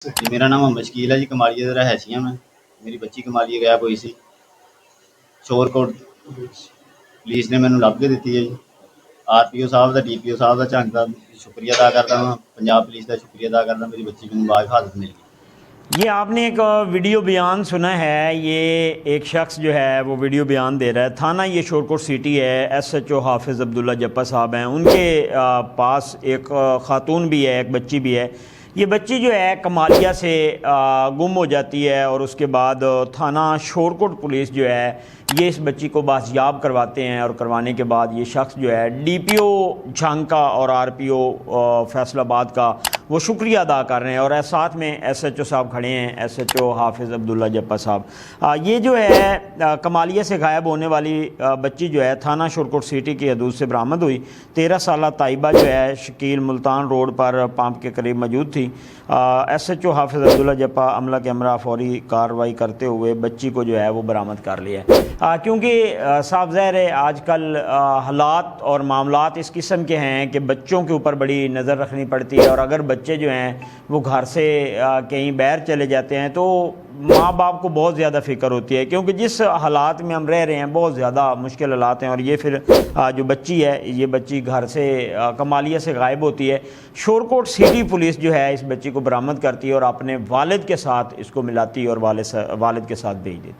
جی میرا نام محمد شکیل ہے جی، کمالیہ رہائشی ہوں میں. میری بچی کمالیہ غائب ہوئی سی. شور کوٹ پولیس نے مینوں لب کے دیتی ہے جی. RPO صاحب کا DPO صاحب کا جھنگ کا شکریہ ادا کرتا ہوں. پنجاب پولیس کا شکریہ ادا کرتا ہوں. میری بچی مینوں باحفاظت مل گئی. یہ آپ نے ایک ویڈیو بیان سنا ہے. یہ ایک شخص جو ہے وہ ویڈیو بیان دے رہا ہے. تھانہ یہ شورکوٹ سٹی ہے. SHO حافظ عبداللہ جپا صاحب ہیں. ان کے پاس ایک خاتون بھی ہے، ایک بچی بھی ہے. یہ بچی جو ہے کمالیہ سے گم ہو جاتی ہے اور اس کے بعد تھانہ شورکوٹ پولیس جو ہے یہ اس بچی کو بازیاب کرواتے ہیں، اور کروانے کے بعد یہ شخص جو ہے DPO جھنگ کا اور RPO فیصل آباد کا وہ شکریہ ادا کر رہے ہیں، اور ساتھ میں SHO صاحب کھڑے ہیں، SHO حافظ عبداللہ جپا صاحب. یہ جو ہے کمالیہ سے غائب ہونے والی بچی جو ہے تھانہ شورکوٹ سٹی کی حدود سے برآمد ہوئی. 13 سالہ طیبہ جو ہے شکیل ملتان روڈ پر پمپ کے قریب موجود تھی. SHO حافظ عبداللہ جپا عملہ کے ہمراہ فوری کارروائی کرتے ہوئے بچی کو جو ہے وہ برآمد کر لیا ہے. کیونکہ صاحب ظاہر ہے آج کل حالات اور معاملات اس قسم کے ہیں کہ بچوں کے اوپر بڑی نظر رکھنی پڑتی ہے، اور اگر بچے جو ہیں وہ گھر سے کہیں باہر چلے جاتے ہیں تو ماں باپ کو بہت زیادہ فکر ہوتی ہے، کیونکہ جس حالات میں ہم رہ رہے ہیں بہت زیادہ مشکل حالات ہیں. اور یہ پھر جو بچی ہے یہ بچی گھر سے کمالیہ سے غائب ہوتی ہے. شورکوٹ سٹی پولیس جو ہے اس بچی کو برآمد کرتی ہے اور اپنے والد کے ساتھ اس کو ملاتی ہے اور والد کے ساتھ بھیج دیتی ہے.